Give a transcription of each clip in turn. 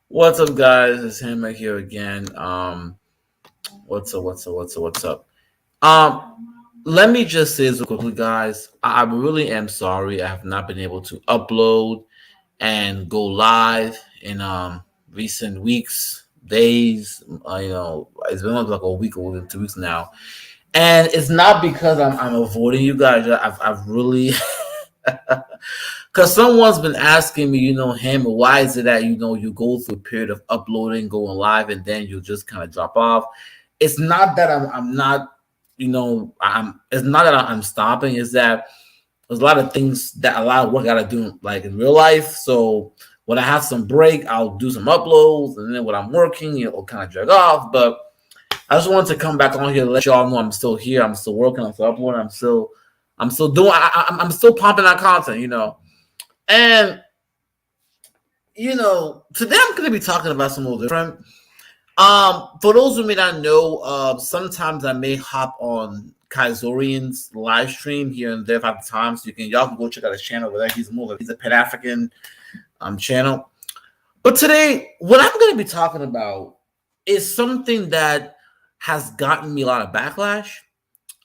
What's up, guys? It's Hammer here again. What's up? Let me just say this real quickly, guys. I really am sorry. I have not been able to upload and go live in recent weeks, days. It's been like a week or 2 weeks now, and it's not because I'm avoiding you guys. I've really because someone's been asking me, Hammer, why is it that you go through a period of uploading, going live, and then you just kind of drop off? It's not that I'm not, I'm. It's not that I'm stopping. It's that there's a lot of things that a lot of work I gotta do, like in real life. So when I have some break, I'll do some uploads, and then when I'm working, it'll kind of drag off. But I just wanted to come back on here to let y'all know I'm still here. I'm still working. I'm still uploading. I'm still doing. I'm still pumping out content. And today I'm going to be talking about something a little different. For those who may not know, sometimes I may hop on Kaizorian's live stream here and there at times. So y'all can go check out his channel over there. He's a Pan-African channel. But today, what I'm going to be talking about is something that has gotten me a lot of backlash.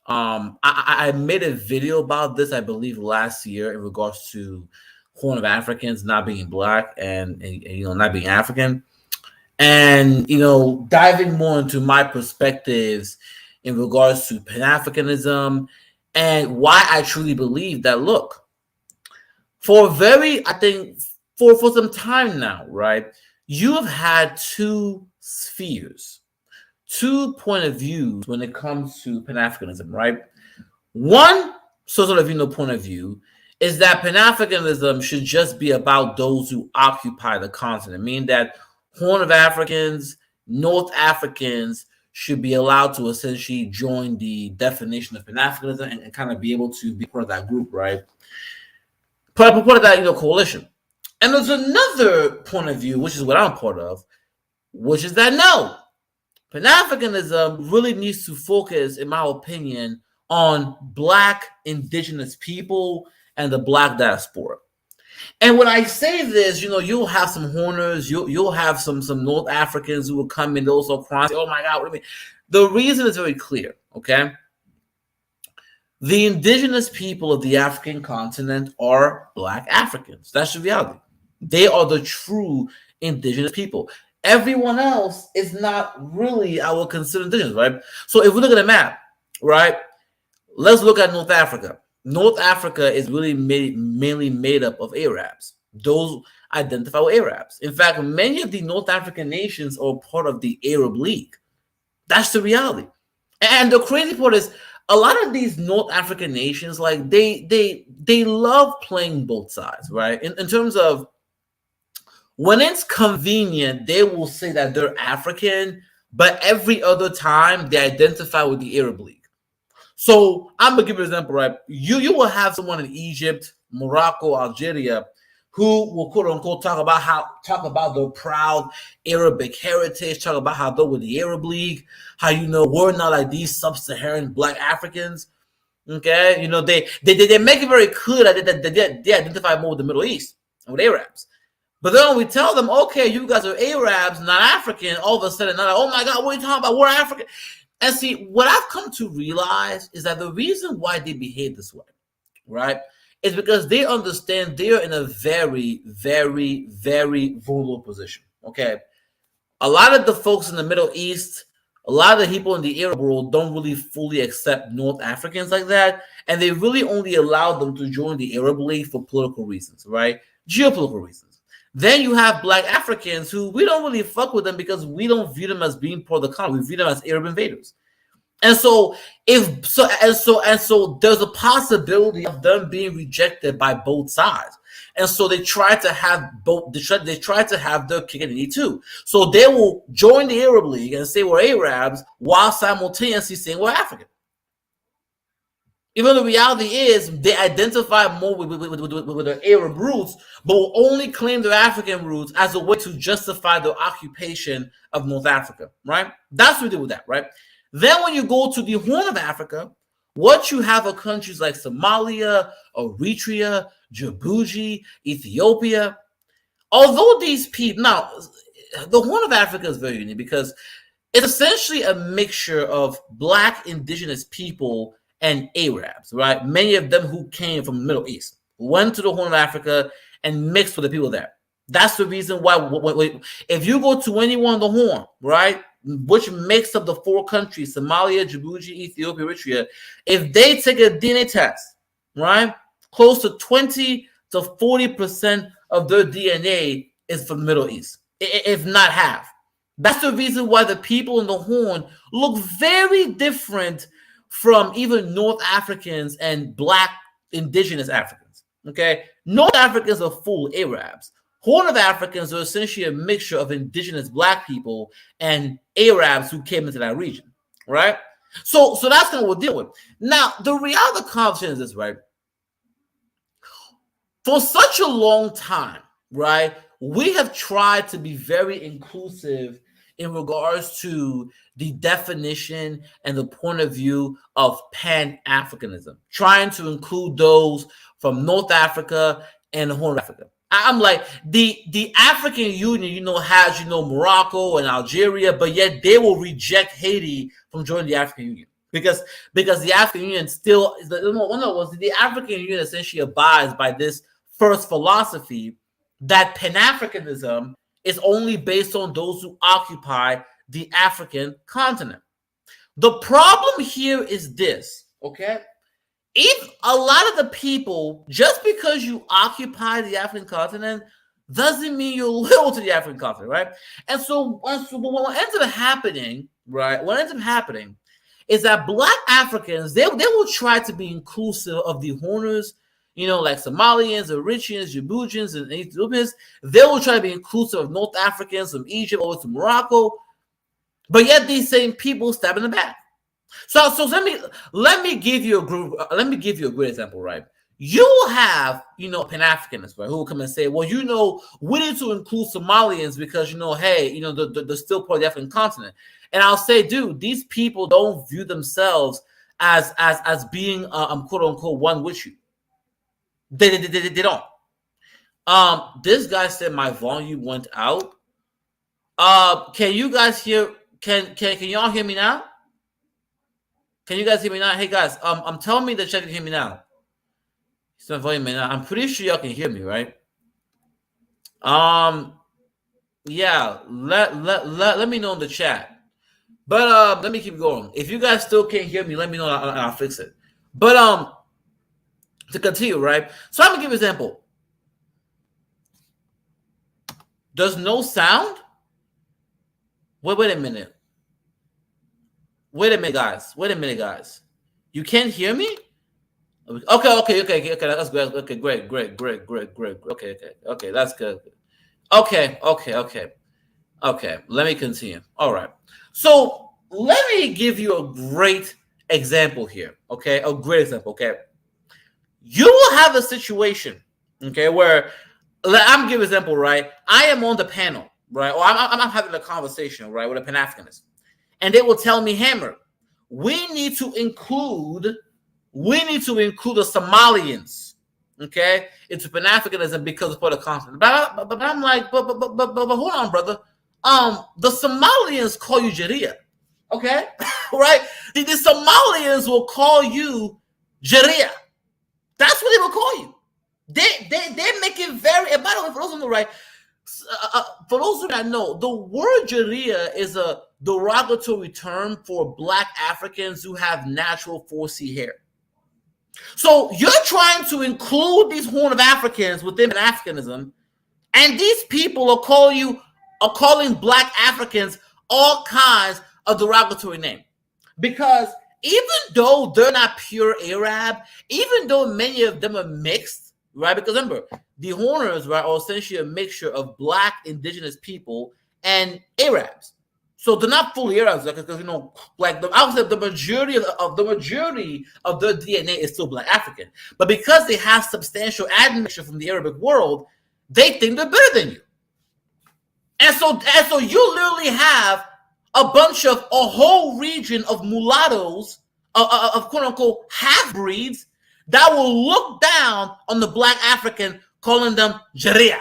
I made a video about this, I believe, last year in regards to Horn of Africans not being black and not being African, and diving more into my perspectives in regards to Pan-Africanism and why I truly believe that. Look, I think for some time now, right? You have had two spheres, 2 point of views when it comes to Pan-Africanism, right? One sort of point of view is that Pan-Africanism should just be about those who occupy the continent, meaning that Horn of Africans, North Africans should be allowed to essentially join the definition of Pan-Africanism and kind of be able to be part of that group, right? Part of that, coalition. And there's another point of view, which is what I'm part of, which is that no, Pan-Africanism really needs to focus, in my opinion, on Black indigenous people and the Black diaspora. And when I say this, you'll have some Horners, you'll have some North Africans who will come in, also crying, say, "Oh my God, what do you mean?" The reason is very clear, okay? The indigenous people of the African continent are Black Africans. That's the reality. They are the true indigenous people. Everyone else is not really, I would consider, indigenous, right? So if we look at a map, right, let's look at North Africa. North Africa is really mainly made up of Arabs. Those identify with Arabs. In fact, many of the North African nations are part of the Arab League. That's the reality. And the crazy part is, a lot of these North African nations, like they love playing both sides, right? In terms of when it's convenient, they will say that they're African, but every other time they identify with the Arab League. So I'm gonna give you an example, right? You will have someone in Egypt, Morocco, Algeria, who will quote unquote talk about their proud Arabic heritage, talk about how they're with the Arab League, how we're not like these sub-Saharan Black Africans. Okay, they make it very clear that they identify more with the Middle East and with Arabs. But then when we tell them, okay, you guys are Arabs, not African, all of a sudden, they're like, oh my God, what are you talking about? We're African. And see, what I've come to realize is that the reason why they behave this way, right, is because they understand they're in a very, very, very vulnerable position. Okay. A lot of the folks in the Middle East, a lot of the people in the Arab world don't really fully accept North Africans like that. And they really only allow them to join the Arab League for political reasons, right? Geopolitical reasons. Then you have Black Africans who we don't really fuck with them because we don't view them as being part of the continent. We view them as Arab invaders. And so there's a possibility of them being rejected by both sides. And so they try to have both. They try to have their cake and eat too. So they will join the Arab League and say we're Arabs while simultaneously saying we're African. Even the reality is they identify more with their Arab roots, but will only claim their African roots as a way to justify their occupation of North Africa, right? That's what we do with that, right? Then when you go to the Horn of Africa, what you have are countries like Somalia, Eritrea, Djibouti, Ethiopia. Although these people, now, the Horn of Africa is very unique because it's essentially a mixture of Black indigenous people and Arabs, right? Many of them who came from the Middle East, went to the Horn of Africa and mixed with the people there. That's the reason why if you go to anyone on the Horn, right, which makes up the 4 countries, Somalia, Djibouti, Ethiopia, Eritrea, if they take a DNA test, right, close to 20 to 40% of their DNA is from the Middle East, if not half. That's the reason why the people in the Horn look very different from even North Africans and Black indigenous Africans. Okay, North Africans are full Arabs. Horn of Africans are essentially a mixture of indigenous Black people and Arabs who came into that region, right? So that's kind of what we'll deal with. Now, the reality of the conversation is this, right? For such a long time, right, we have tried to be very inclusive in regards to the definition and the point of view of Pan-Africanism, trying to include those from North Africa and the Horn of Africa. I'm like, the African Union, has, Morocco and Algeria, but yet they will reject Haiti from joining the African Union. Because the African Union still, the African Union essentially abides by this first philosophy that Pan-Africanism is only based on those who occupy the African continent. The problem here is this, okay? If a lot of the people, just because you occupy the African continent, doesn't mean you're loyal to the African continent, right? And so what ends up happening, right? What ends up happening is that Black Africans, they will try to be inclusive of the Horners, like Somalians, Eritreans, Djiboutians, and Ethiopians. They will try to be inclusive of North Africans from Egypt over to Morocco, but yet these same people stab in the back. So let me give you a great example, right? You have, Pan-Africanists, right, who will come and say, well, we need to include Somalians because, hey, they're still part of the African continent. And I'll say, dude, these people don't view themselves as being quote unquote one with you. They don't. This guy said my volume went out. Can you guys hear? Can y'all hear me now? Can you guys hear me now? Hey guys, telling me that you can hear me now. So my volume now. I'm pretty sure y'all can hear me, right? Yeah. Let me know in the chat. But let me keep going. If you guys still can't hear me, let me know and I'll fix it. But to continue, right? So I'm gonna give you an example. There's no sound. Wait a minute. Wait a minute, guys. You can't hear me? Okay. That's great. Okay, great. Okay, that's good. Okay. Let me continue. All right. So let me give you a great example here. Okay, a great example. Okay, you will have a situation. Okay, where I'm giving an example. Right, I am on the panel. Right, or I'm having a conversation. Right, with a Pan-Africanist. And they will tell me, Hammer, we need to include the Somalians, okay, into Pan-Africanism because of the continent. But I'm like, but hold on, brother. The Somalians call you Jaria, okay, right? The Somalians will call you Jaria. That's what they will call you. They make it very. And by the way, for those on the right. For those who don't know, the word Jaria is a derogatory term for Black Africans who have natural 4C hair. So you're trying to include these Horn of Africans within Pan-Africanism, and these people are calling Black Africans all kinds of derogatory names. Because even though they're not pure Arab, even though many of them are mixed, right? Because remember, the Horners, right, are essentially a mixture of Black indigenous people and Arabs. So they're not fully Arabs, because I would say the majority of their DNA is still Black African. But because they have substantial admixture from the Arabic world, they think they're better than you. And so you literally have a whole region of mulattoes, of quote unquote half-breeds, that will look down on the Black African, calling them Jaria.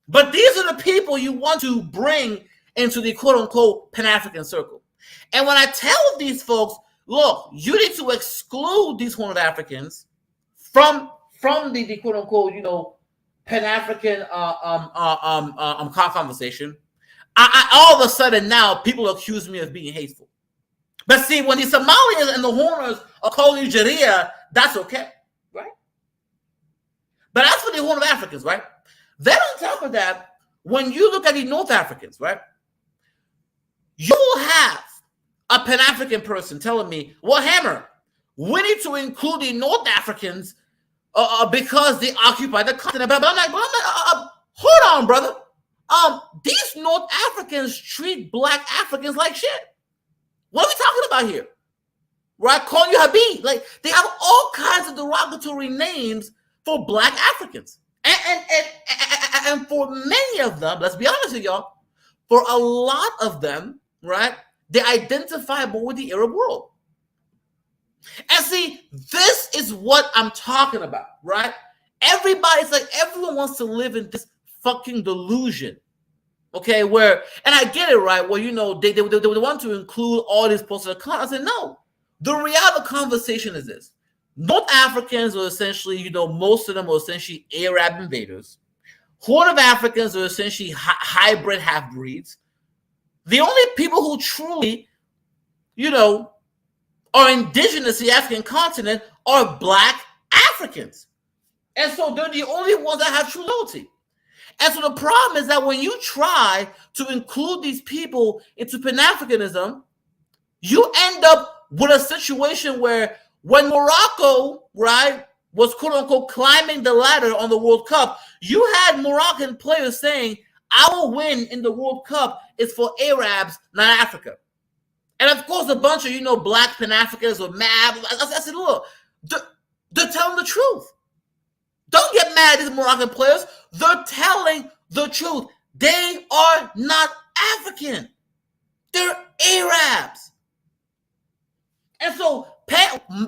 But these are the people you want to bring into the quote-unquote Pan-African circle. And when I tell these folks, look, you need to exclude these Horn of Africans from the quote-unquote, you know, Pan-African conversation, I all of a sudden now people accuse me of being hateful. But see, when the Somalians and the Horners are calling you Jaria, that's okay, right? But as for the Horn of Africans, right? Then on top of that, when you look at the North Africans, right? You will have a Pan-African person telling me, well, Hammer, we need to include the North Africans because they occupy the continent. But I'm like, hold on, brother. These North Africans treat Black Africans like shit. What are we talking about here? Right? Calling you Habib. Like, they have all kinds of derogatory names for Black Africans. And for many of them, let's be honest with y'all, for a lot of them, right, they identify more with the Arab world. And see, this is what I'm talking about, right? Everybody's like, everyone wants to live in this fucking delusion, okay? Where, and I get it, right? Well, you know, they want to include all these posts of the content. I said, no. The reality conversation is this. North Africans are essentially, you know, most of them are essentially Arab invaders. Horn of Africans are essentially hybrid half-breeds. The only people who truly, you know, are indigenous to the African continent are Black Africans. And so they're the only ones that have true loyalty. And so the problem is that when you try to include these people into Pan-Africanism, you end up with a situation where when Morocco, right, was quote-unquote climbing the ladder on the World Cup, you had Moroccan players saying, our win in the World Cup is for Arabs, not Africa. And of course, a bunch of, you know, Black Pan-Africans were mad. I said, look, they're telling the truth. Don't get mad at these Moroccan players. They're telling the truth. They are not African. They're Arabs. And so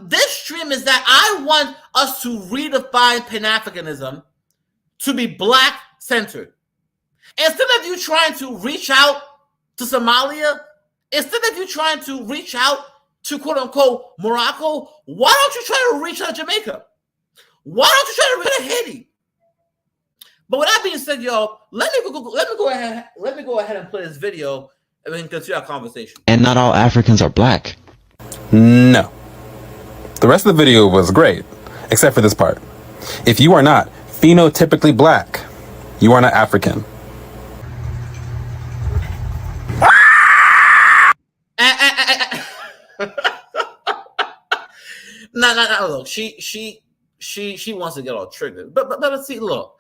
this stream is that I want us to redefine Pan-Africanism to be Black-centered. Instead of you trying to reach out to Somalia, instead of you trying to reach out to quote-unquote Morocco, why don't you try to reach out to Jamaica? Why don't you try to reach out to Haiti? But with that being said, y'all, let me go ahead and play this video and we can continue our conversation. And not all Africans are Black. No. The rest of the video was great, except for this part. If you are not phenotypically Black, you are not African. No, look, she wants to get all triggered. But let's see, look.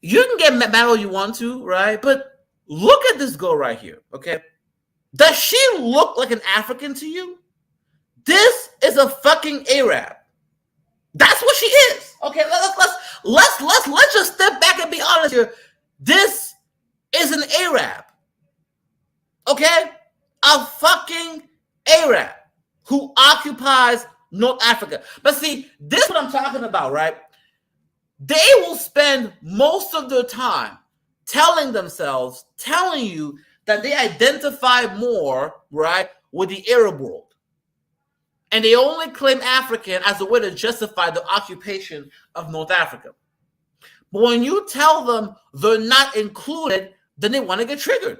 You can get mad all you want to, right? But look at this girl right here, okay? Does she look like an African to you? This is a fucking Arab. That's what she is. Okay, let's just step back and be honest here. This is an Arab. Okay? A fucking Arab who occupies North Africa. But see, this is what I'm talking about, right? They will spend most of their time telling you that they identify more, right, with the Arab world. And they only claim African as a way to justify the occupation of North Africa. But when you tell them they're not included, then they want to get triggered.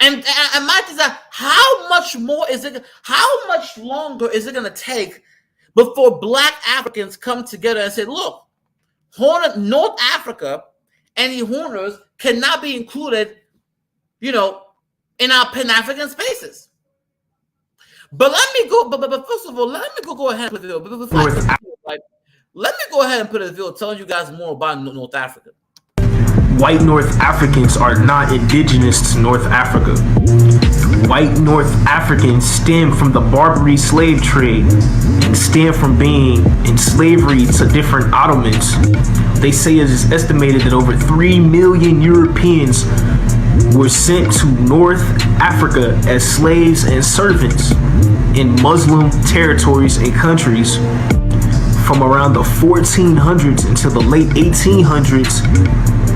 And my thing is that how much longer is it going to take before Black Africans come together and say, look, North Africa and the Horners cannot be included, you know, in our Pan-African spaces. But let me go. But first of all, let me go ahead and put the video. Let me go ahead and put a video telling you guys more about North Africa. White North Africans are not indigenous to North Africa. White North Africans stem from the Barbary slave trade and stem from being in slavery to different Ottomans. They say it is estimated that over 3 million Europeans were sent to North Africa as slaves and servants in Muslim territories and countries from around the 1400s until the late 1800s,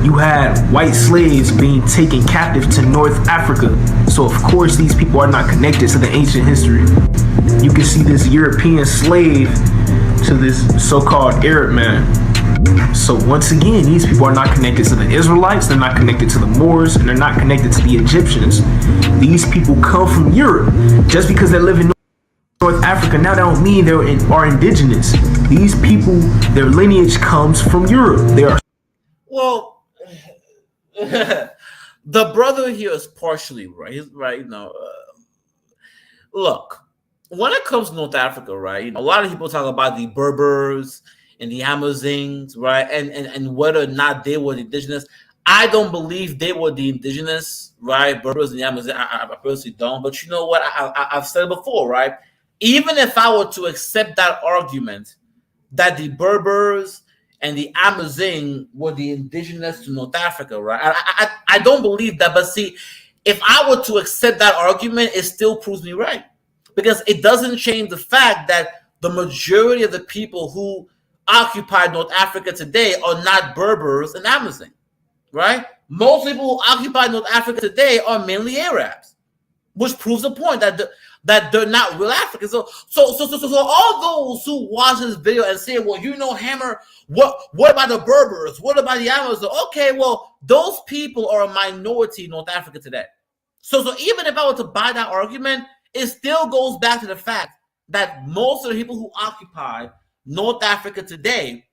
you had white slaves being taken captive to North Africa. So of course these people are not connected to the ancient history. You can see this European slave to this so-called Arab man. So once again, these people are not connected to the Israelites, they're not connected to the Moors, and they're not connected to the Egyptians. These people come from Europe. Just because they live in North Africa, now that don't mean they are indigenous. These people, their lineage comes from Europe. They are. Well, the brother here is partially right. He's right. Look, when it comes to North Africa, right? A lot of people talk about the Berbers and the Amazons, right? And whether or not they were the indigenous. I don't believe they were the indigenous, right? Berbers and the Amazons. I personally don't. But you know what? I've said it before, right? Even if I were to accept that argument that the Berbers and the Amazon were the indigenous to North Africa, right? I don't believe that. But see, if I were to accept that argument, it still proves me right. Because it doesn't change the fact that the majority of the people who occupy North Africa today are not Berbers and Amazon, right? Most people who occupy North Africa today are mainly Arabs, which proves the point that that they're not real Africans. So all those who watch this video and say, well, Hammer, what about the Berbers? What about the Amazons? Okay, well, those people are a minority in North Africa today. So even if I were to buy that argument, it still goes back to the fact that most of the people who occupy North Africa today,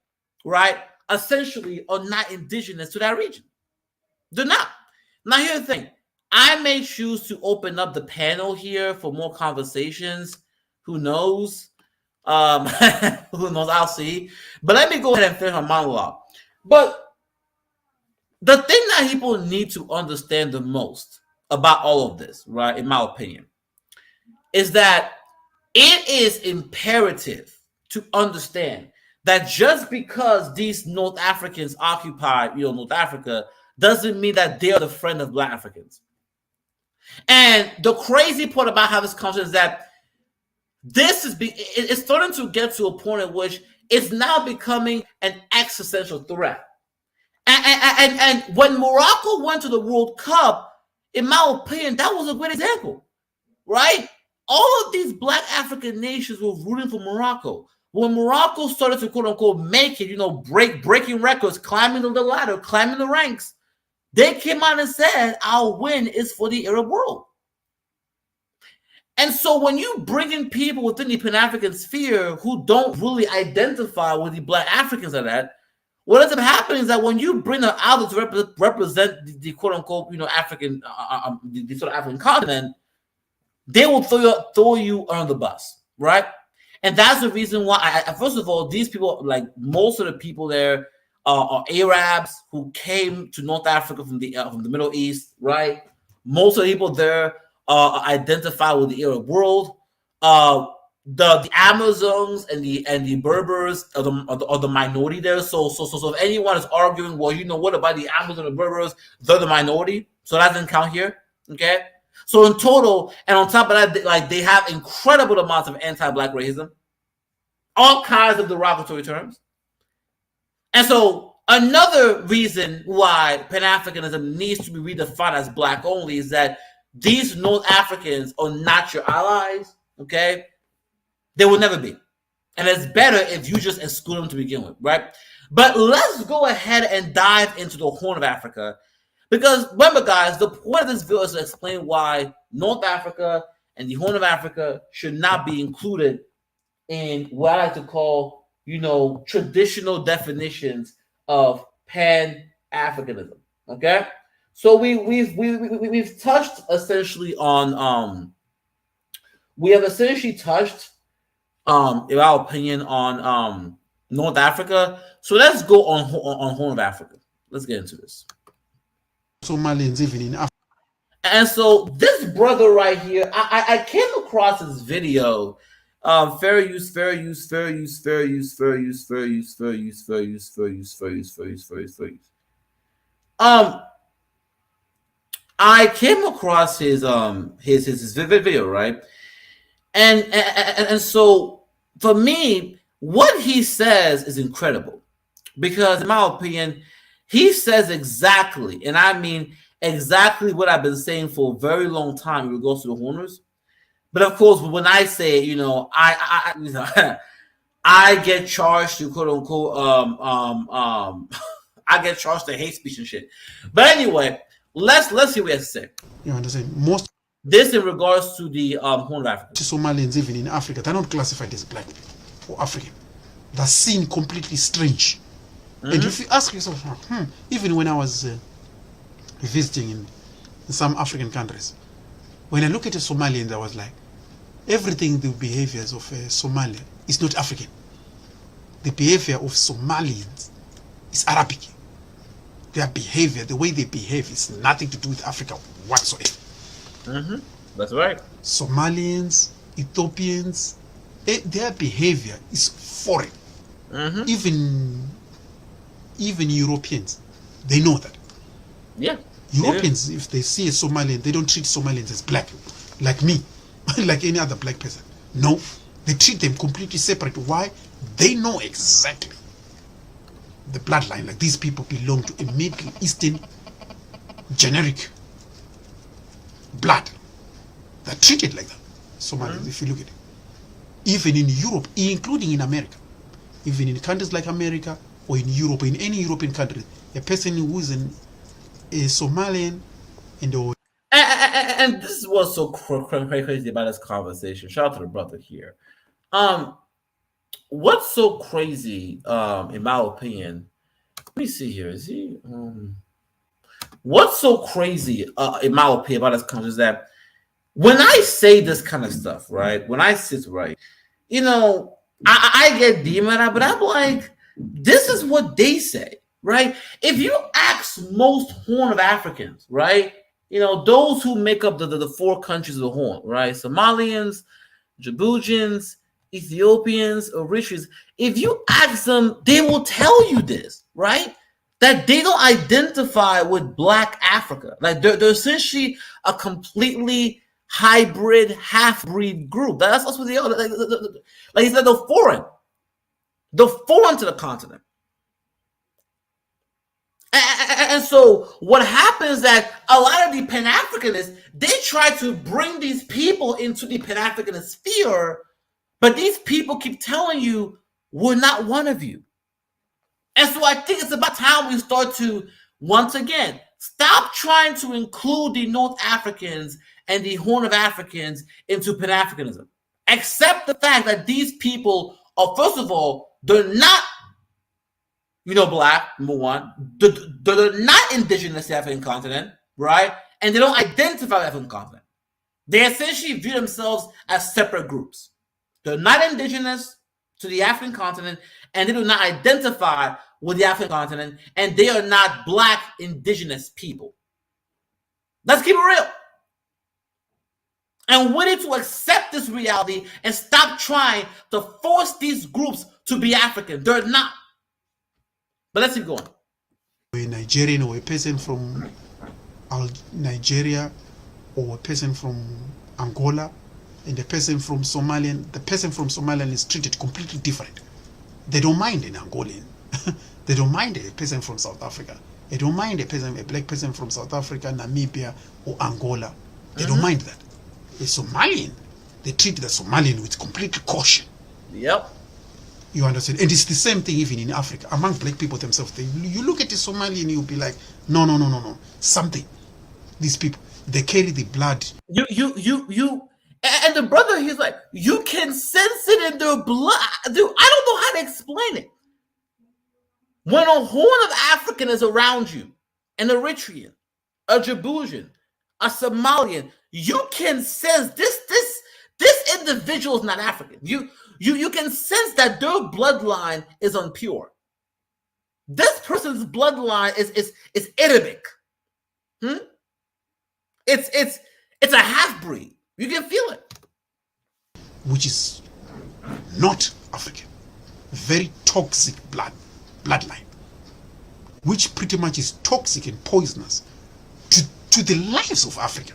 right, essentially are not indigenous to that region. They're not. Now, here's the thing. I may choose to open up the panel here for more conversations. Who knows? Who knows? I'll see. But let me go ahead and finish my monologue. But the thing that people need to understand the most about all of this, right, in my opinion, is that it is imperative to understand that just because these North Africans occupy, North Africa, doesn't mean that they are the friend of Black Africans. And the crazy part about how this comes is that it's starting to get to a point at which it's now becoming an existential threat. And when Morocco went to the World Cup, in my opinion, that was a great example, right? All of these Black African nations were rooting for Morocco. When Morocco started to quote unquote make it, breaking records, climbing the ladder, climbing the ranks, they came out and said, our win is for the Arab world. And so when you bring in people within the Pan-African sphere who don't really identify with the Black Africans are at, what ends up happening is that when you bring them out to represent the quote unquote, African, the sort of African continent, they will throw you on the bus, right? And that's the reason why, first of all, these people, like most of the people there, are Arabs who came to North Africa from the Middle East, right? Most of the people there identify with the Arab world. The Amazons and the Berbers are the minority there. So if anyone is arguing, well, what about the Amazons and Berbers? They're the minority, so that doesn't count here. Okay. So in total, and on top of that, they have incredible amounts of anti-Black racism, all kinds of derogatory terms. And so another reason why Pan-Africanism needs to be redefined as Black only is that these North Africans are not your allies, okay? They will never be. And it's better if you just exclude them to begin with, right? But let's go ahead and dive into the Horn of Africa. Because remember, guys, the point of this video is to explain why North Africa and the Horn of Africa should not be included in what I like to call, traditional definitions of Pan-Africanism. Okay, so we've touched essentially on we have essentially touched in our opinion on North Africa. So let's go on Horn of Africa. Let's get into this. Somalians even in Africa. And so this brother right here, I came across this video. Fair use. I came across his video, right? And so for me, what he says is incredible because, in my opinion, he says exactly, and I mean exactly what I've been saying for a very long time in regards to the Horners. But of course, when I say, you know, I get charged to quote unquote I get charged to hate speech and shit. But anyway, let's hear what he has to say. You understand? Most This in regards to the Horn of Africa. Somalians even in Africa, they're not classified as black or African. They're seen completely strange. And if you ask yourself, even when I was visiting in some African countries, when I look at a Somalian, I was like, everything, the behaviors of a Somalia is not African. The behavior of Somalians is Arabic. Their behavior, the way they behave, is nothing to do with Africa whatsoever. That's right. Somalians, Ethiopians, their behavior is foreign. Even Europeans, they know that. Yeah. Europeans, if they see a Somalian, they don't treat Somalians as black, like me, like any other black person. No, they treat them completely separate. Why? They know exactly the bloodline. Like, these people belong to a Middle Eastern generic blood. They're treated like that. Somalians, if you look at it. Even in Europe, including in America, even in countries like America or in Europe, or in any European country, a person who is a Somalian and this is what's so crazy about this conversation. Shout out to the brother here. What's so crazy, in my opinion? Let me see here. Is he? What's so crazy, in my opinion, about this conversation is that when I say this kind of stuff, right? When I sit right, you know, I get demonized, but I'm like, this is what they say, right? If you ask most Horn of Africans, right, you know, those who make up the 4 countries of the Horn, right, Somalians, Djiboutians, Ethiopians, Eritreans, if you ask them, they will tell you this, right? That they don't identify with Black Africa. Like, they're essentially a completely hybrid, half-breed group. That's what they are. Like he said, they're foreign. They're foreign to the continent. And so what happens is that a lot of the Pan-Africanists, they try to bring these people into the Pan-Africanist sphere, but these people keep telling you, we're not one of you. And so I think it's about time we start to, once again, stop trying to include the North Africans and the Horn of Africans into Pan-Africanism. Accept the fact that these people are, first of all, they're not, you know, Black, number one. They're not indigenous to the African continent, right? And they don't identify with the African continent. They essentially view themselves as separate groups. They're not indigenous to the African continent, and they do not identify with the African continent, and they are not Black indigenous people. Let's keep it real. And we need to accept this reality and stop trying to force these groups to be African. They're not. But let's keep going. A Nigerian or a person from Nigeria or a person from Angola and a person from Somalian, the person from Somalian is treated completely different. They don't mind an Angolan. They don't mind a person from South Africa. They don't mind a black person from South Africa, Namibia, or Angola. They don't mind that. A Somalian, they treat the Somalian with complete caution. Yep. You understand? And it's the same thing even in Africa. Among black people themselves, you look at a Somalian, you'll be like, no. Something. These people, they carry the blood. And the brother, he's like, you can sense it in their blood. Dude, I don't know how to explain it. When a Horn of African is around you, an Eritrean, a Djiboutian, a Somalian, you can sense this individual is not African. You can sense that their bloodline is impure. This person's bloodline is Arabic. It's a half-breed. You can feel it. Which is not African. Very toxic bloodline. Which pretty much is toxic and poisonous to the lives of Africa.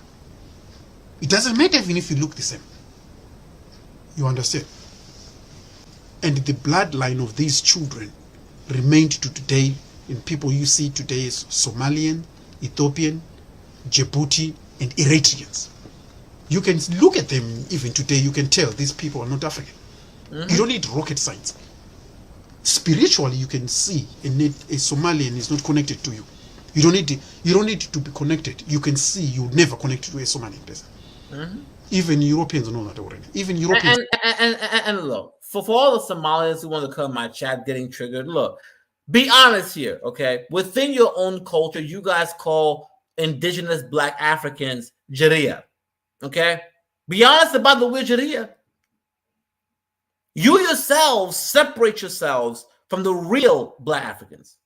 It doesn't matter even if you look the same. You understand? And the bloodline of these children remained to today in people you see today as Somalian, Ethiopian, Djibouti, and Eritreans. You can look at them even today, you can tell these people are not African. You don't need rocket science. Spiritually, you can see a Somalian is not connected to you. You don't need to be connected. You can see you never connect to a Somalian person. Even Europeans know that already. Even Europeans. And look, for all the Somalians who want to come in my chat getting triggered, look, be honest here, okay? Within your own culture, you guys call indigenous Black Africans Jaria, okay? Be honest about the word Jaria. You yourselves separate yourselves from the real Black Africans.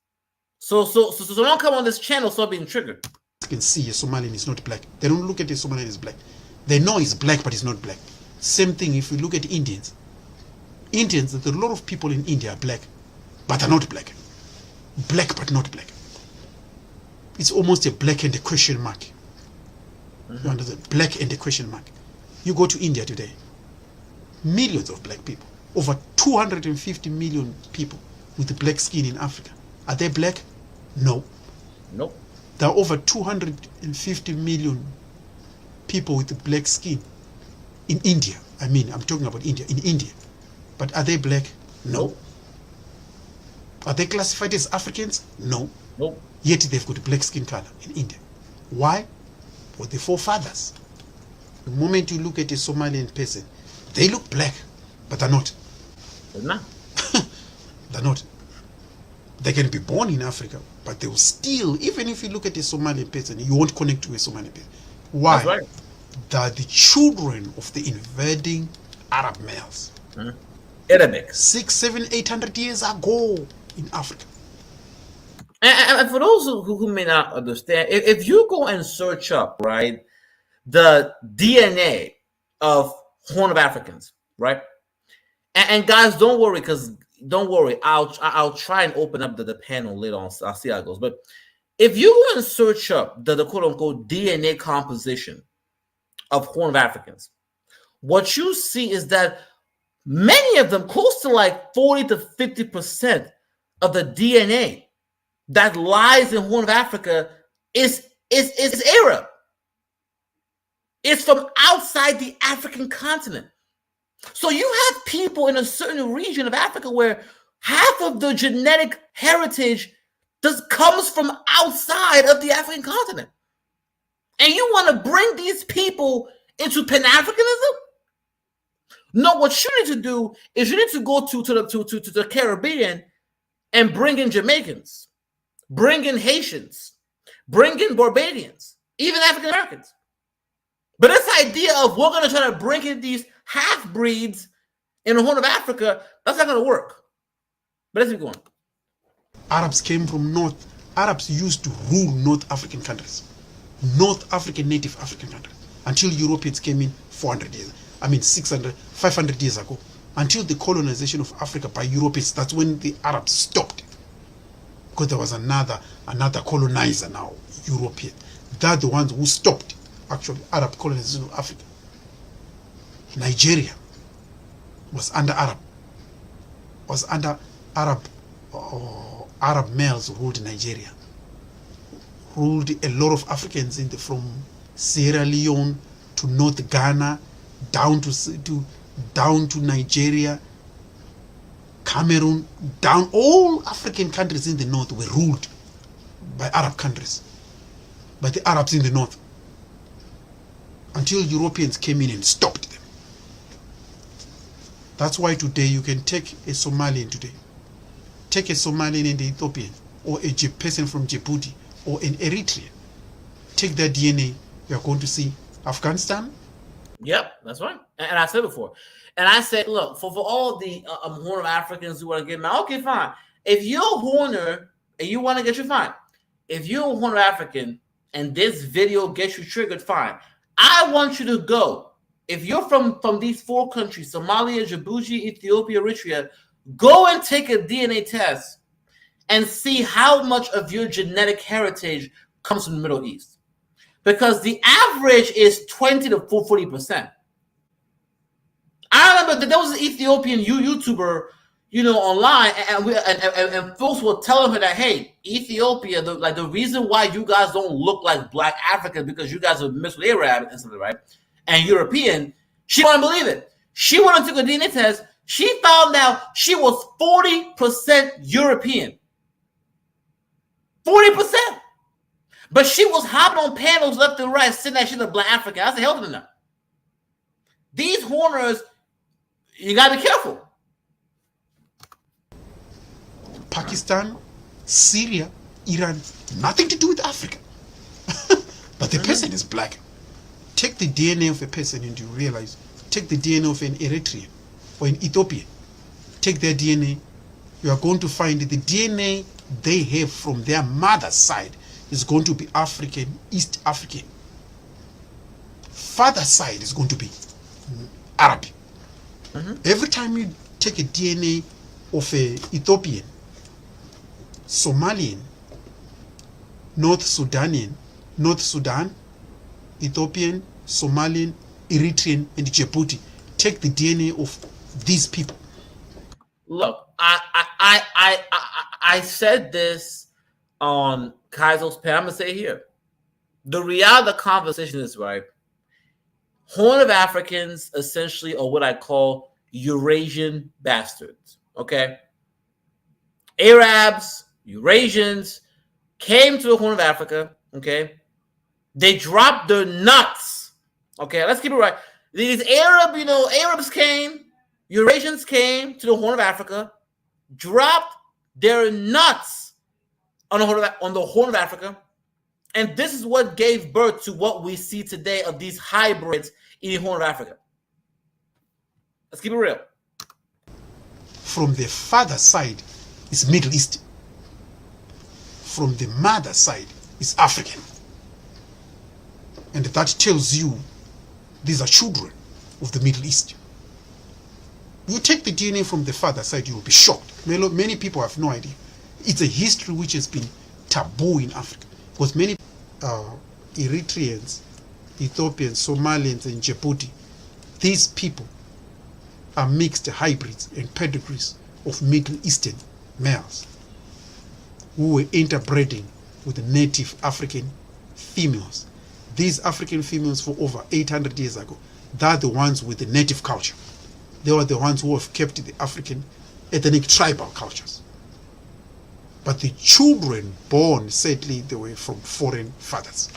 So don't come on this channel start being triggered. You can see a Somalian is not black. They don't look at a Somalian as black. They know he's black, but he's not black. Same thing if we look at Indians. Indians, there's a lot of people in India are black, but are not black. Black, but not black. It's almost a black and a question mark. You understand? Black and a question mark. You go to India today, millions of black people. Over 250 million people with black skin in Africa. Are they black? No. Nope. There are over 250 million people with black skin in India. I mean, I'm talking about India. In India. But are they black? No. Nope. Are they classified as Africans? No. Nope. Yet they've got black skin color in India. Why? For the forefathers. The moment you look at a Somalian person, they look black, but they're not. They're not. They're not. They can be born in Africa, but they will still, even if you look at a Somalian person, you won't connect to a Somalian person. Why? That's right. They are the children of the invading Arab males. Arabic. 600, 700, 800 years ago in Africa. And for those who may not understand, if you go and search up, right, the DNA of Horn of Africans, right? And guys, don't worry, I'll try and open up the panel later on. I'll see how it goes. But if you go and search up the quote unquote DNA composition of Horn of Africans, what you see is that many of them, close to like 40 to 50% of the DNA that lies in Horn of Africa is Arab. It's from outside the African continent. So you have people in a certain region of Africa where half of the genetic heritage comes from outside of the African continent. And you want to bring these people into Pan-Africanism? No, what you need to do is you need to go to the Caribbean and bring in Jamaicans, bring in Haitians, bring in Barbadians, even African Americans. But this idea of we're going to try to bring in these half-breeds in the Horn of Africa, that's not going to work. But let's keep going. Arabs came from North. Arabs used to rule North African countries. North African, native African countries. Until Europeans came in 400 years. 600, 500 years ago. Until the colonization of Africa by Europeans, that's when the Arabs stopped. Because there was another colonizer now, European. They're the ones who stopped, actually, Arab colonization of Africa. Nigeria was under Arab. Was under Arab. Arab males ruled Nigeria. Ruled a lot of Africans from Sierra Leone to North Ghana, down to Nigeria, Cameroon, down all African countries in the north were ruled by Arab countries, by the Arabs in the north, until Europeans came in and stopped them. That's why today you can take a Somalian today, take a Somalian and an Ethiopian, or a person from Djibouti, or an Eritrean, take their DNA, you are going to see Afghanistan. Yep, that's right. And I said before, and I said, look, for all the Horn of Africans who want to get married, okay, fine. If you're a Horner and you want to get you, fine. If you're a Horn of African and this video gets you triggered, fine. I want you to go. If you're from these four countries, Somalia, Djibouti, Ethiopia, Eritrea, go and take a DNA test and see how much of your genetic heritage comes from the Middle East. Because the average is 20 to 40%. I remember that there was an Ethiopian YouTuber online, and folks were telling her that, hey, Ethiopia, the reason why you guys don't look like Black Africans because you guys are mixed with Arab and something, right? And European. She wouldn't believe it. She went and took a DNA test. She found out she was 40% European. 40%. But she was hopping on panels left and right, saying that she's a Black African. I said, hell to them. These Horners, you got to be careful. Pakistan, Syria, Iran, nothing to do with Africa. But the person is black. Take the DNA of a person and you realize, take the DNA of an Eritrean or an Ethiopian. Take their DNA, you are going to find the DNA they have from their mother's side is going to be African, East African. Father's side is going to be Arab. Every time you take a DNA of a Ethiopian, Somalian, North Sudan, Ethiopian, Somalian, Eritrean, and Djibouti. Take the DNA of these people. Look, I said this on Kaiser's panel. I'm gonna say it here. The reality of the conversation is, right, Horn of Africans essentially are what I call Eurasian bastards. Okay, Arabs, Eurasians came to the Horn of Africa. Okay, they dropped their nuts. Okay, let's keep it right. These Arabs came, Eurasians came to the Horn of Africa, dropped their nuts on the Horn of Africa, and this is what gave birth to what we see today of these hybrids in the Horn of Africa. Let's keep it real. From the father's side is Middle East. From the mother's side is African. And that tells you these are children of the Middle East. You take the DNA from the father's side, you will be shocked. Many people have no idea. It's a history which has been taboo in Africa. Because many Eritreans, Ethiopians, Somalians, and Djibouti, these people are mixed hybrids and pedigrees of Middle Eastern males who were interbreeding with the native African females. These African females for over 800 years ago, they're the ones with the native culture. They were the ones who have kept the African ethnic tribal cultures. But the children born, sadly, they were from foreign fathers.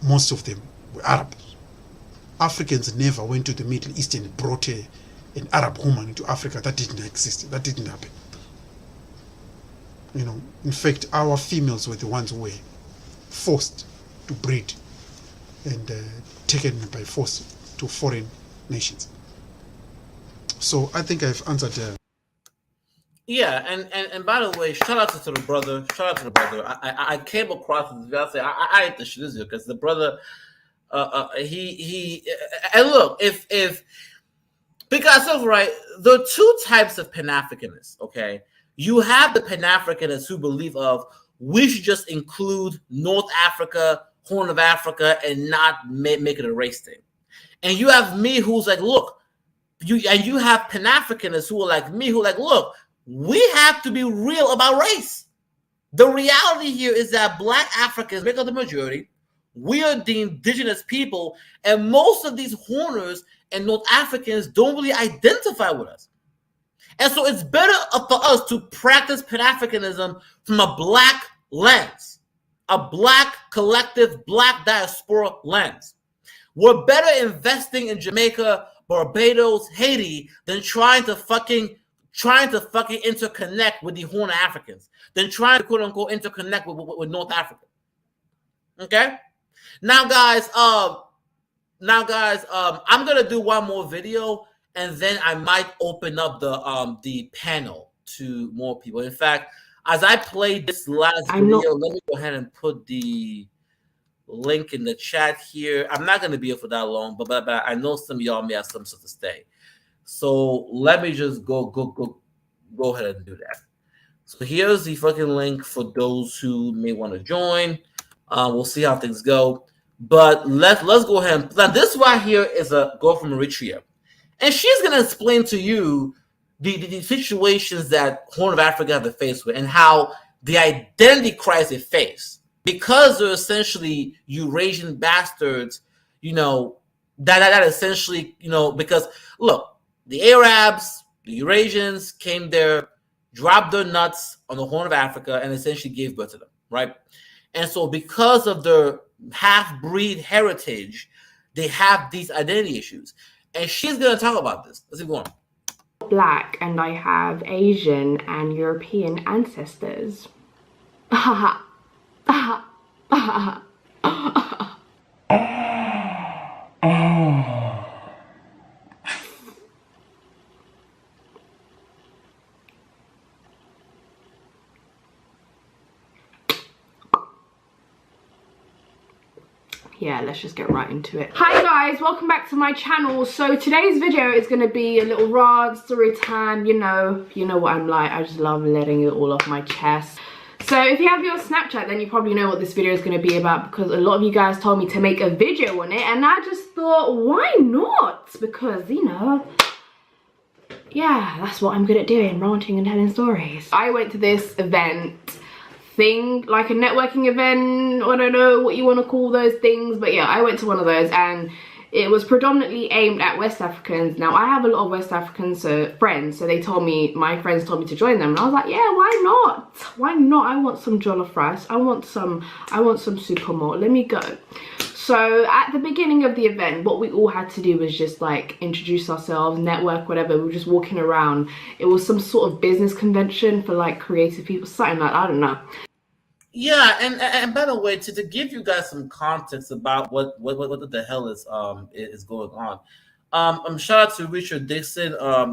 Most of them were Arabs. Africans never went to the Middle East and brought an Arab woman into Africa. That didn't exist. That didn't happen. In fact, our females were the ones who were forced to breed and taken by force to foreign nations. So I think I've answered. Yeah, and by the way, shout out to the brother. Shout out to the brother. I came across this. I say I hate the shit here because the brother, he and look, if because of right, there are two types of Pan-Africanists. Okay, you have the Pan-Africanists who believe of we should just include North Africa, Horn of Africa, and not make it a race thing. And you have me who's like, look, you have Pan-Africanists who are like me who are like, look, we have to be real about race. The reality here is that Black Africans make up the majority. We are the indigenous people, and most of these Horners and North Africans don't really identify with us. And so it's better for us to practice Pan-Africanism from a Black lens, a Black collective, Black diaspora lens. We're better investing in Jamaica, Barbados, Haiti than trying to fucking interconnect with the Horn of Africans, than trying to quote unquote interconnect with North Africa. Okay? Now guys, I'm gonna do one more video and then I might open up the panel to more people. In fact, as I played this last video, let me go ahead and put the link in the chat here. I'm not gonna be here for that long, but I know some of y'all may have some stuff to stay. So let me just go ahead and do that. So here's the fucking link for those who may want to join. We'll see how things go. But let's go ahead. Now this right here is a girl from Eritrea. And she's gonna explain to you the situations that Horn of Africa have to face with, and how the identity crisis they face, because they're essentially Eurasian bastards, you know, that essentially, you know, because look, the Arabs, the Eurasians came there, dropped their nuts on the Horn of Africa, and essentially gave birth to them, right? And so because of their half-breed heritage, they have these identity issues. And she's going to talk about this. Let's keep going. Black, and I have Asian and European ancestors. Yeah, let's just get right into it. Hi guys, welcome back to my channel. So today's video is going to be a little rant, story time. You know what I'm like. I just love letting it all off my chest. So if you have your Snapchat, then you probably know what this video is going to be about, because a lot of you guys told me to make a video on it, and I just thought, why not? Because, you know, yeah, that's what I'm good at doing, ranting and telling stories. I went to this event thing, like a networking event, I don't know what you want to call those things, but yeah, I went to one of those, and it was predominantly aimed at West Africans. Now I have a lot of West Africans friends, so they told me, my friends told me to join them, and I was like, yeah, why not? I want some jollof rice, I want some super more, let me go. So at the beginning of the event, what we all had to do was just like introduce ourselves, network, whatever. We were just walking around. It was some sort of business convention for like creative people, something like, I don't know. Yeah, and by the way, to give you guys some context about what the hell is going on. Shout out to Richard Dixon.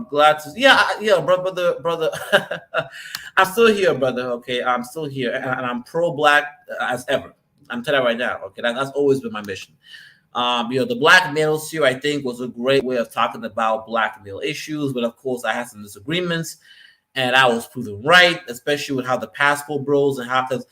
Glad to brother. I'm still here, brother. Okay, I'm still here, and I'm pro-black as ever. I'm telling you right now. Okay, that's always been my mission. The Black Males here, I think, was a great way of talking about Black male issues, but of course, I had some disagreements. And I was proven right, especially with how the passport bros and how, because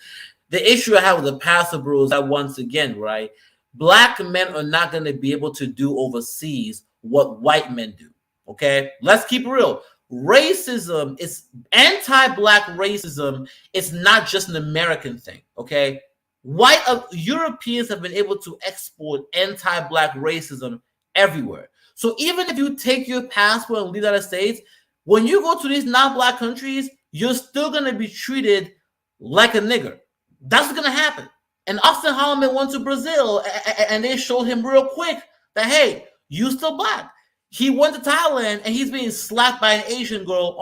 the issue I have with the passport bros, that once again, right, Black men are not going to be able to do overseas what white men do. Okay, let's keep it real. Racism is anti-Black racism. It's not just an American thing. Okay, white Europeans have been able to export anti-Black racism everywhere. So even if you take your passport and leave the United States, when you go to these non-Black countries, you're still going to be treated like a nigger. That's what's going to happen. And Austin Holloman went to Brazil, and they showed him real quick that, hey, you still Black. He went to Thailand, and he's being slapped by an Asian girl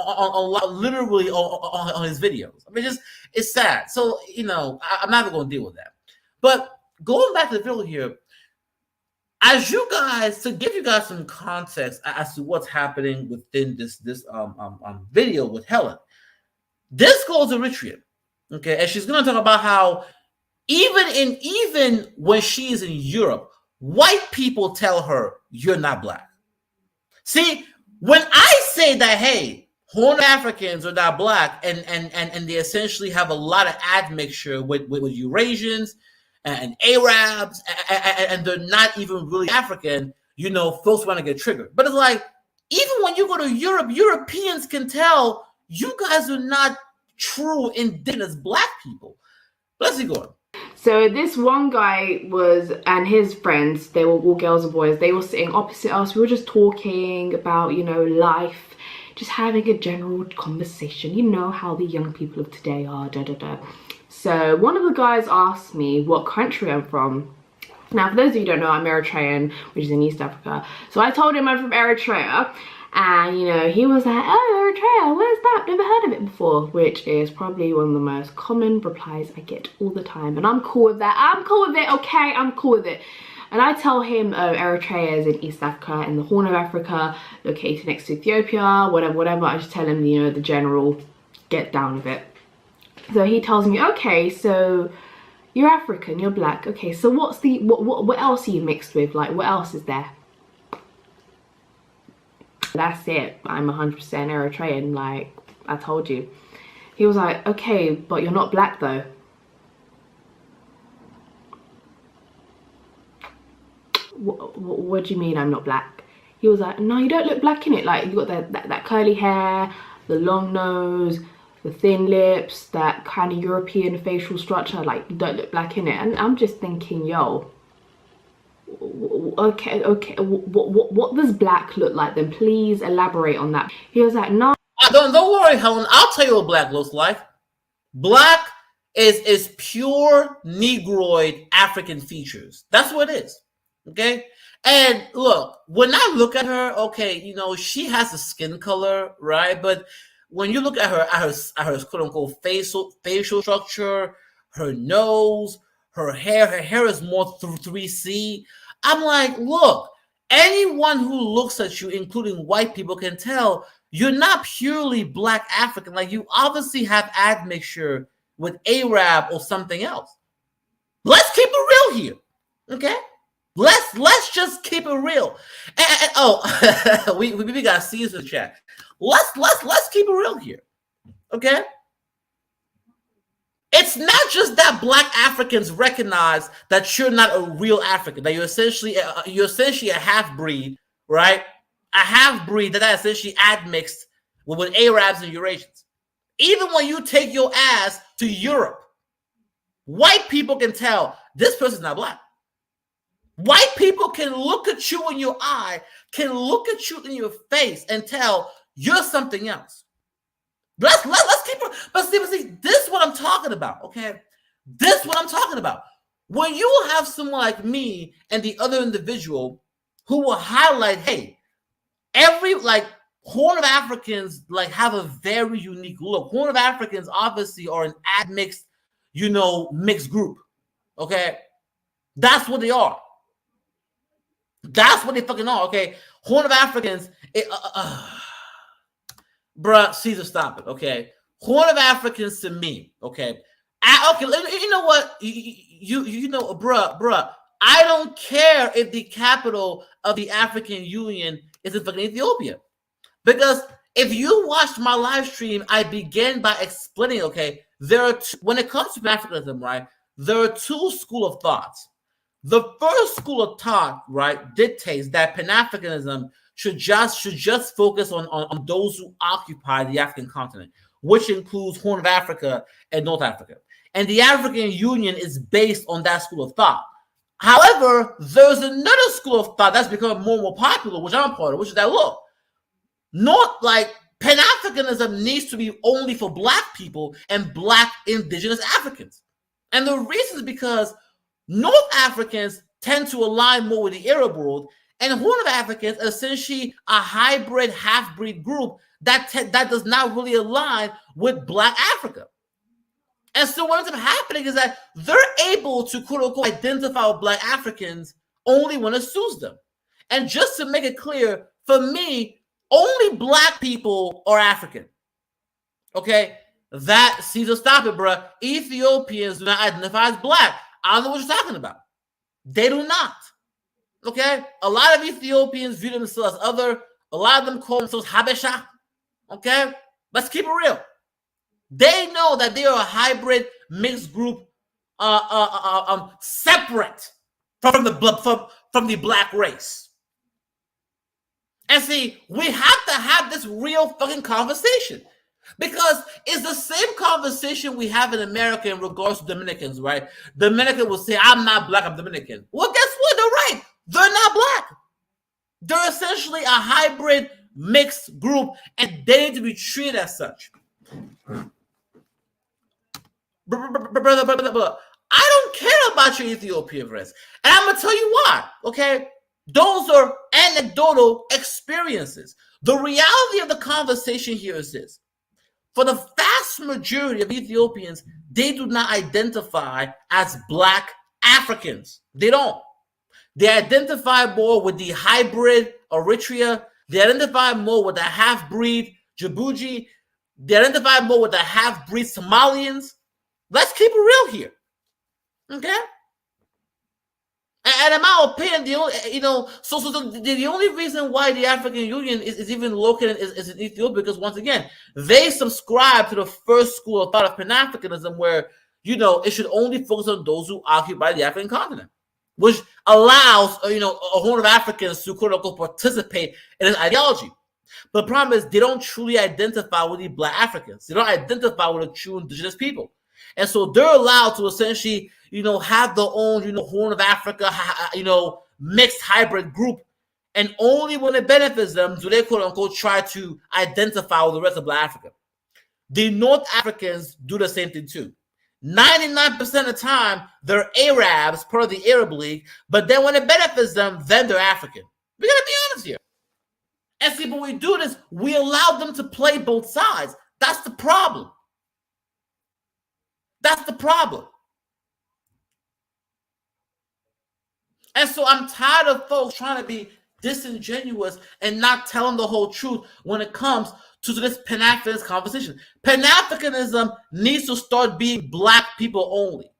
literally on his videos. I mean, it's sad. So, I'm not going to deal with that. But going back to the video here, as you guys, to give you guys some context as to what's happening within this video with Helen, this girl's Eritrean, okay, and she's gonna talk about how even when she is in Europe, white people tell her you're not Black. See, when I say that, hey, Horn Africans are not Black, and they essentially have a lot of admixture with Eurasians and Arabs, and they're not even really African, folks want to get triggered. But it's like, even when you go to Europe, Europeans can tell you guys are not true indigenous Black people. Let's keep going. So this one guy and his friends, they were all girls and boys, they were sitting opposite us. We were just talking about, life, just having a general conversation. You know how the young people of today are, So one of the guys asked me what country I'm from. Now, for those of you who don't know, I'm Eritrean, which is in East Africa. So I told him I'm from Eritrea, and he was like, oh, Eritrea, where's that? Never heard of it before, which is probably one of the most common replies I get all the time. And I'm cool with that. I'm cool with it, okay? I'm cool with it. And I tell him, oh, Eritrea is in East Africa, in the Horn of Africa, located next to Ethiopia, whatever. I just tell him, the general get down with it. So he tells me, okay, so you're African, you're Black. Okay, so what else are you mixed with? Like, what else is there? That's it. I'm 100% Eritrean, like I told you. He was like, okay, but you're not Black though. What do you mean I'm not Black? He was like, no, you don't look black in it. Like, you got that curly hair, the long nose, the thin lips, that kind of European facial structure. Like, you don't look black in it. And I'm just thinking, yo, okay, what does black look like then? Please elaborate on that. He was like, no. Don't worry, Helen. I'll tell you what black looks like. Black is pure Negroid African features. That's what it is. Okay? And look, when I look at her, okay, you know, she has a skin color, right? But when you look at her quote unquote facial structure, her nose, her hair is more 3C. I'm like, look, anyone who looks at you, including white people, can tell you're not purely black African. Like, you obviously have admixture with Arab or something else. Let's keep it real here, okay? Let's just keep it real. And oh, we got C's in the chat. Let's keep it real here, okay? It's not just that black Africans recognize that you're not a real African, that you're essentially a half breed, right? A half breed that essentially admixed with Arabs and Eurasians. Even when you take your ass to Europe, white people can tell this person's not black. White people can look at you in your eye, can look at you in your face and tell you're something else. Let's keep it. But see, this is what I'm talking about, okay? This is what I'm talking about. When you have someone like me and the other individual who will highlight, hey, every Horn of Africans have a very unique look. Horn of Africans obviously are an admixed, mixed group. Okay, that's what they are. That's what they fucking are. Okay, Horn of Africans. Bruh, Caesar, stop it. Okay, Horn of Africans to me. Okay, okay. You know what? You know, bruh. I don't care if the capital of the African Union is in fucking Ethiopia. Because if you watched my live stream, I began by explaining, okay, when it comes to Pan-Africanism, right, there are two schools of thoughts. The first school of thought, right, dictates that Pan-Africanism should just focus on those who occupy the African continent, which includes Horn of Africa and North Africa. And the African Union is based on that school of thought. However, there's another school of thought that's become more and more popular, which I'm part of, which is that, look, Pan-Africanism needs to be only for black people and black indigenous Africans. And the reason is because North Africans tend to align more with the Arab world, and Horn of Africans are essentially a hybrid half-breed group that does not really align with black Africa. And so what ends up happening is that they're able to quote-unquote identify with black Africans only when it suits them. And just to make it clear, for me, only black people are African. Okay? That, Caesar, stop it, bro. Ethiopians do not identify as black. I don't know what you're talking about. They do not. Okay? A lot of Ethiopians view themselves as other. A lot of them call themselves Habesha. Okay? Let's keep it real. They know that they are a hybrid mixed group, separate from the black race. And see, we have to have this real fucking conversation, because it's the same conversation we have in America in regards to Dominicans, right? Dominican will say, I'm not black, I'm Dominican. Well, guess what? They're right. They're not black. They're essentially a hybrid mixed group, and they need to be treated as such. Brother, I don't care about your Ethiopian friends. And I'm going to tell you why, okay? Those are anecdotal experiences. The reality of the conversation here is this. For the vast majority of Ethiopians, they do not identify as black Africans. They don't. They identify more with the hybrid Eritrea. They identify more with the half-breed Djibouti. They identify more with the half-breed Somalians. Let's keep it real here. Okay? And in my opinion, the only reason why the African Union is even located is in Ethiopia, because once again, they subscribe to the first school of thought of Pan-Africanism, where, it should only focus on those who occupy the African continent. which allows a Horn of Africans to quote unquote participate in this ideology. But the problem is they don't truly identify with the Black Africans. They don't identify with the true indigenous people. And so they're allowed to essentially, have their own, Horn of Africa, mixed hybrid group. And only when it benefits them do they, quote unquote, try to identify with the rest of Black Africa. The North Africans do the same thing too. 99% of the time, they're Arabs, part of the Arab League, but then when it benefits them, then they're African. We gotta be honest here. And see, when we do this, we allow them to play both sides. That's the problem. That's the problem. And so I'm tired of folks trying to be disingenuous and not telling the whole truth when it comes to this Pan-Africanist conversation. Pan-Africanism needs to start being Black people only.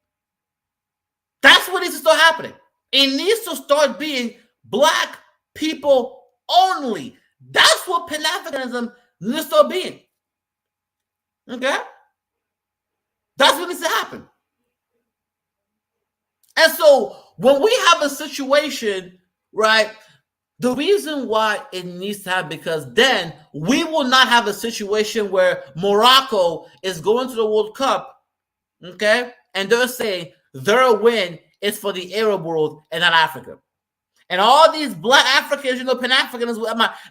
That's what needs to start happening. It needs to start being Black people only. That's what Pan-Africanism needs to start being. Okay? That's what needs to happen. And so when we have a situation, right, the reason why it needs to happen, because then we will not have a situation where Morocco is going to the World Cup, okay, and they're saying their win is for the Arab world and not Africa. And all these Black Africans, Pan-Africans,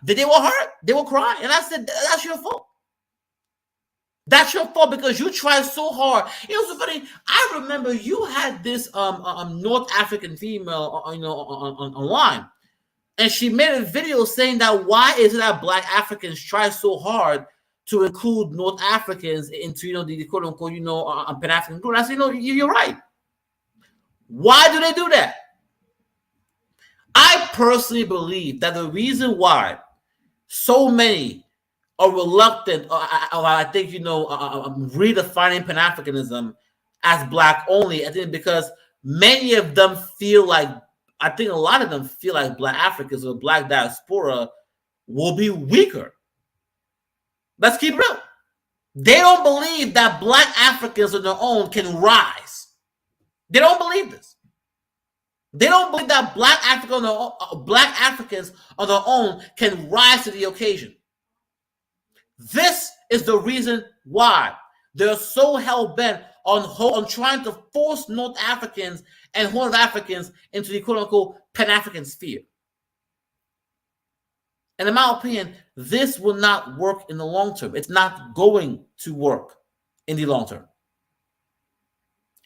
they were hurt, they were crying. And I said, that's your fault. That's your fault because you tried so hard. It was so funny. I remember you had this North African female, online, and she made a video saying that why is it that Black Africans try so hard to include North Africans into the quote unquote Pan-African group? And I said, you're right. Why do they do that? I personally believe that the reason why so many are reluctant, or I think, redefining Pan-Africanism as Black only, I think because many of them feel like, I think a lot of them feel like Black Africans or Black diaspora will be weaker. Let's keep it real. They don't believe that Black Africans on their own can rise. They don't believe this. They don't believe that Black Africans on their own can rise to the occasion. This is the reason why they're so hell-bent on trying to force North Africans and Horn of Africans into the quote-unquote Pan-African sphere. And in my opinion, this will not work in the long term. It's not going to work in the long term.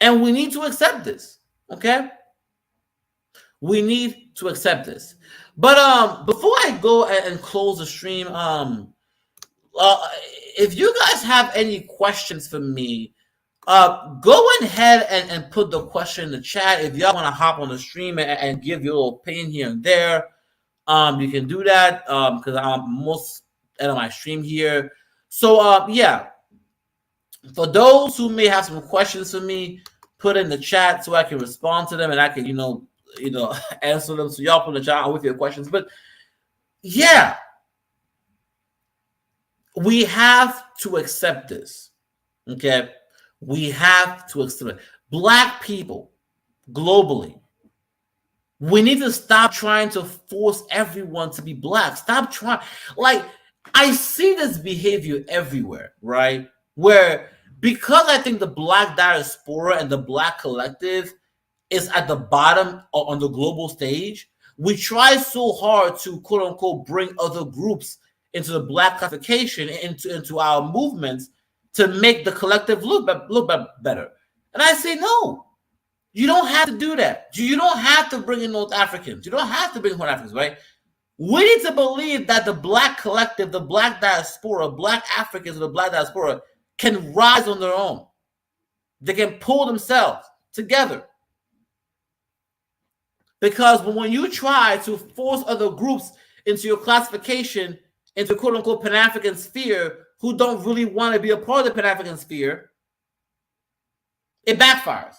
And we need to accept this, okay? We need to accept this. But before I go and close the stream, if you guys have any questions for me, go ahead and put the question in the chat. If y'all want to hop on the stream and give your little opinion here and there, you can do that because I'm most end of my stream here. So yeah, for those who may have some questions for me, put in the chat so I can respond to them and I can answer them. So y'all put in the chat with your questions. But yeah, we have to accept this. Okay, we have to accept it. Black people globally, we need to stop trying to force everyone to be Black. Stop trying. Like, I see this behavior everywhere, right? Where, because I think the Black diaspora and the Black collective is at the bottom on the global stage, we try so hard to quote unquote bring other groups into the Black classification, into our movements to make the collective look better. And I say, no, you don't have to do that. You don't have to bring in North Africans. You don't have to bring in North Africans, right? We need to believe that the Black collective, the Black diaspora, Black Africans, or the Black diaspora can rise on their own. They can pull themselves together. Because when you try to force other groups into your classification, into quote-unquote Pan-African sphere, who don't really want to be a part of the Pan-African sphere, it backfires.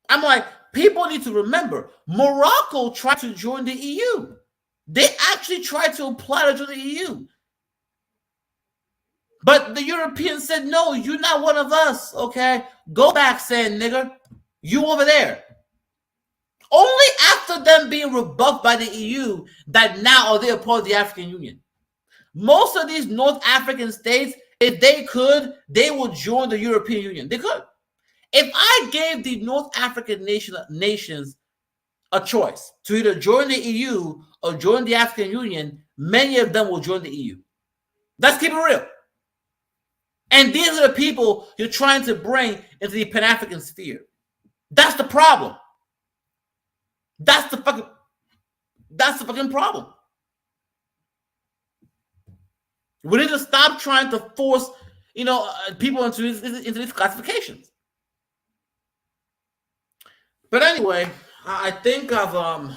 I'm like, people need to remember, Morocco tried to join the EU. They actually tried to apply to join the EU. But the Europeans said, no, you're not one of us, okay? Go back, sand nigger. You over there. Only after them being rebuffed by the EU that now are they a part of the African Union. Most of these North African states, if they could, they would join the European Union. They could. If I gave the North African nations a choice to either join the EU or join the African Union, many of them will join the EU. Let's keep it real. And these are the people you're trying to bring into the Pan-African sphere. That's the problem. That's the fucking problem. We need to stop trying to force, people into these classifications. But anyway, I think I've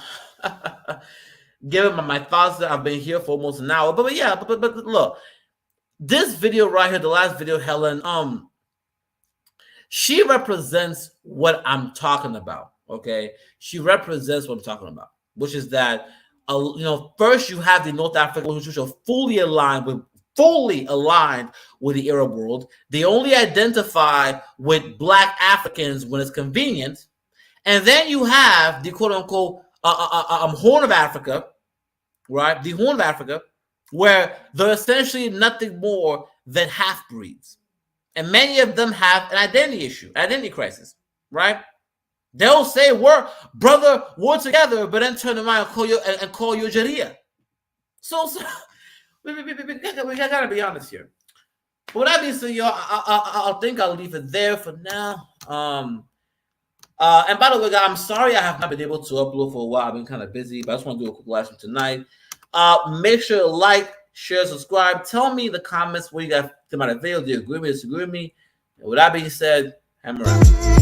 given my thoughts. That I've been here for almost an hour. But look, this video right here, the last video, Helen, she represents what I'm talking about. Okay, she represents what I'm talking about, which is that first you have the North Africans, which are fully aligned with the Arab world. They only identify with Black Africans when it's convenient, and then you have the quote unquote Horn of Africa, right? The Horn of Africa, where they're essentially nothing more than half breeds, and many of them have an identity crisis, right? They'll say we're together, but then turn around and call you Jaria. So we gotta be honest here. But with that being said, y'all, I think I'll leave it there for now. And by the way, guys, I'm sorry I have not been able to upload for a while. I've been kind of busy, but I just want to do a quick live stream tonight. Make sure to like, share, subscribe. Tell me in the comments what you guys think about the video. Do you agree with me, disagree with me? And with that being said, hammer out.